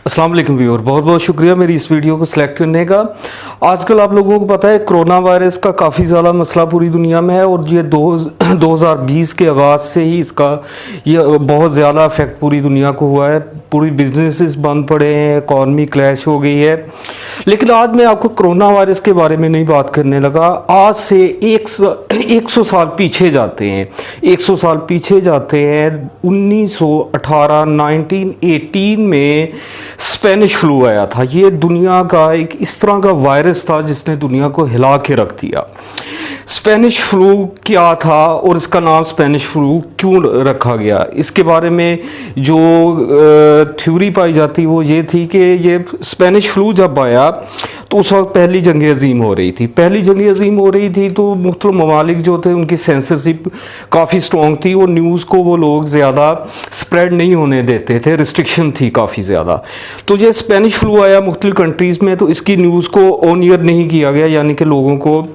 अस्सलाम वालेकुम व्यूअर, बहुत बहुत शुक्रिया मेरी इस वीडियो को सिलेक्ट करने का। आजकल आप लोगों को पता है कोरोना वायरस का काफ़ी ज़्यादा मसला पूरी दुनिया में है और ये 2020 के आगाज़ से ही इसका ये बहुत ज़्यादा इफेक्ट पूरी दुनिया को हुआ है। पूरी बिजनेसेस बंद पड़े हैं, इकॉनमी क्रैश हो गई है। लेकिन आज मैं आपको कोरोना वायरस के बारे में नहीं बात करने लगा। आज से 100 साल पीछे जाते हैं, 100 साल पीछे जाते हैं। 1918 में स्पेनिश फ्लू आया था। ये दुनिया का एक इस तरह का वायरस था जिसने दुनिया को हिला के रख दिया। स्पेनिश फ्लू क्या था और इसका नाम स्पेनिश फ्लू क्यों रखा गया, इसके बारे में जो थ्योरी पाई जाती वो ये थी कि ये स्पेनिश फ्लू जब आया तो उस वक्त पहली जंग अज़ीम हो रही थी। पहली जंग अज़ीम हो रही थी तो मुख्तलिफ ममालिक जो थे उनकी सेंसरशिप काफ़ी स्ट्रॉन्ग थी और न्यूज़ को वो लोग ज़्यादा स्प्रेड नहीं होने देते थे, रिस्ट्रिक्शन थी काफ़ी ज़्यादा। तो ये स्पेनिश फ्लू आया मुख्तलिफ कंट्रीज़ में, तो इसकी न्यूज़ को ऑन ईयर नहीं किया गया, यानी कि लोगों को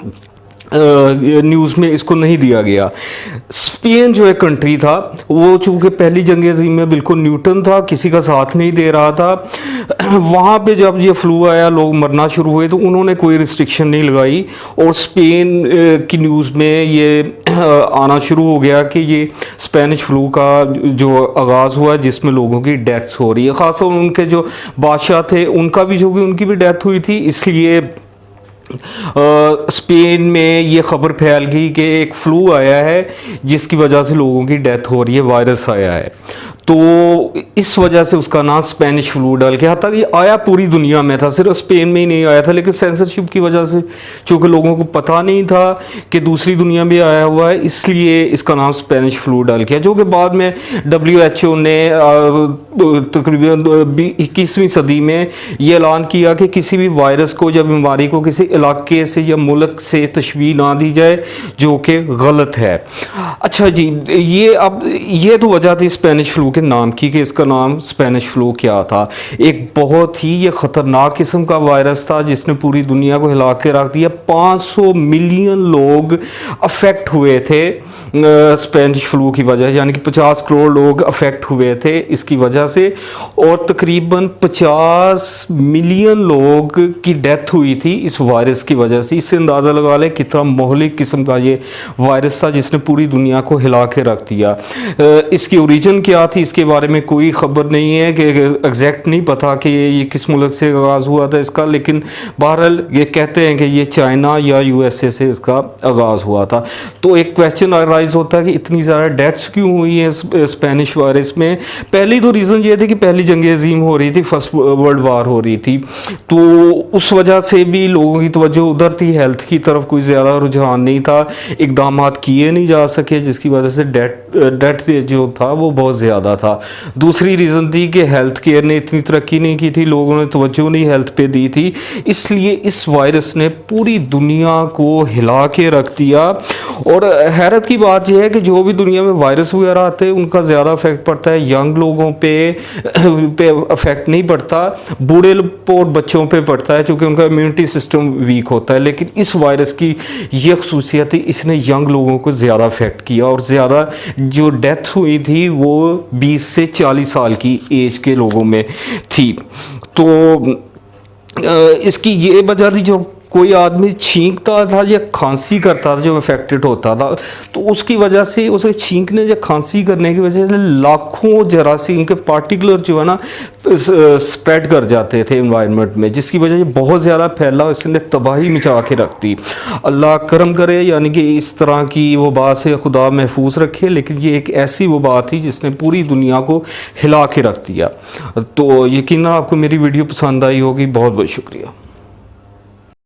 न्यूज़ में इसको नहीं दिया गया। स्पेन जो एक कंट्री था वो चूँकि पहली जंग अज़ीम में बिल्कुल न्यूट्रल था, किसी का साथ नहीं दे रहा था, वहाँ पे जब ये फ्लू आया लोग मरना शुरू हुए तो उन्होंने कोई रिस्ट्रिक्शन नहीं लगाई और स्पेन की न्यूज़ में ये आना शुरू हो गया कि ये स्पेनिश फ्लू का जो आगाज़ हुआ जिसमें लोगों की डेथ्स हो रही है। ख़ासतौर उनके जो बादशाह थे उनका भी जो कि उनकी भी डेथ हुई थी, इसलिए स्पेन में ये खबर फैल गई कि एक फ्लू आया है जिसकी वजह से लोगों की डेथ हो रही है, वायरस आया है। तो इस वजह से उसका नाम स्पेनिश फ्लू डाल के था। ये आया पूरी दुनिया में था, सिर्फ स्पेन में ही नहीं आया था, लेकिन सेंसरशिप की वजह से चूँकि लोगों को पता नहीं था कि दूसरी दुनिया में आया हुआ है, इसलिए इसका नाम स्पेनिश फ्लू डाल किया, जो कि बाद में WHO ने तकरीबन 21वीं सदी में ये ऐलान किया कि किसी भी वायरस को या बीमारी को किसी इलाके से या मुल्क से तशबीह ना दी जाए, जो कि गलत है। अच्छा जी, ये तो वजह थी स्पेनिश फ्लू के नाम की कि इसका नाम स्पेनिश फ्लू क्या था। एक बहुत ही ये ख़तरनाक किस्म का वायरस था जिसने पूरी दुनिया को हिला के रख दिया। 500 मिलियन लोग अफेक्ट हुए थे स्पेनिश फ्लू की वजह, यानी कि 50 करोड़ लोग अफेक्ट हुए थे इसकी वजह से, और तकरीबन 50 मिलियन लोग की डेथ हुई थी इस वायरस की वजह से। इससे अंदाज़ा लगा लें कितना मोहलिक किस्म का ये वायरस था जिसने पूरी दुनिया को हिला के रख दिया। इसकी ओरिजिन क्या थी इसके बारे में कोई ख़बर नहीं है कि एग्जैक्ट नहीं पता कि ये किस मुल्क से आगाज़ हुआ था इसका, लेकिन बहरहाल ये कहते हैं कि ये चाइना या USA से इसका आगाज़ हुआ था। तो एक क्वेश्चन राइज होता है कि इतनी ज़्यादा डेथ्स क्यों हुई है स्पेनिश वायरस में। पहली तो रीज़न ये थी कि पहली जंग अज़ीम हो रही थी, फर्स्ट वर्ल्ड वार हो रही थी, तो उस वजह से भी लोगों की तवज्जो उधर थी, हेल्थ की तरफ कोई ज़्यादा रुझान नहीं था, इक़दामात किए नहीं जा सके जिसकी वजह से डेथ जो था वो बहुत ज़्यादा था। दूसरी रीज़न थी कि हेल्थ केयर ने इतनी तरक्की नहीं की थी, लोगों ने तवज्जो नहीं हेल्थ पे दी थी, इसलिए इस वायरस ने पूरी दुनिया को हिला के रख दिया। और हैरत की बात यह है कि जो भी दुनिया में वायरस वगैरह आते हैं उनका ज़्यादा इफेक्ट पड़ता है यंग लोगों पे इफेक्ट नहीं पड़ता, बूढ़े और बच्चों पे पड़ता है क्योंकि उनका इम्यूनिटी सिस्टम वीक होता है। लेकिन इस वायरस की ये खसूसियत थी, इसने यंग लोगों को ज़्यादा इफेक्ट किया और ज़्यादा जो डेथ हुई थी वो 20 से 40 साल की एज के लोगों में थी। तो इसकी ये वजह थी, जो कोई आदमी छींकता था या खांसी करता था जो अफेक्टेड होता था, तो उसकी वजह से उसे छींकने या खांसी करने की वजह से लाखों जरासीम के पार्टिकुलर जो है ना स्प्रेड कर जाते थे एनवायरनमेंट में, जिसकी वजह से बहुत ज़्यादा फैला, इसने तबाही मचा के रख दी। अल्लाह करम करे, यानी कि इस तरह की वबा से खुदा महफूज रखे, लेकिन ये एक ऐसी वबा थी जिसने पूरी दुनिया को हिला के रख दिया। तो यकीनन आपको मेरी वीडियो पसंद आई होगी। बहुत बहुत शुक्रिया।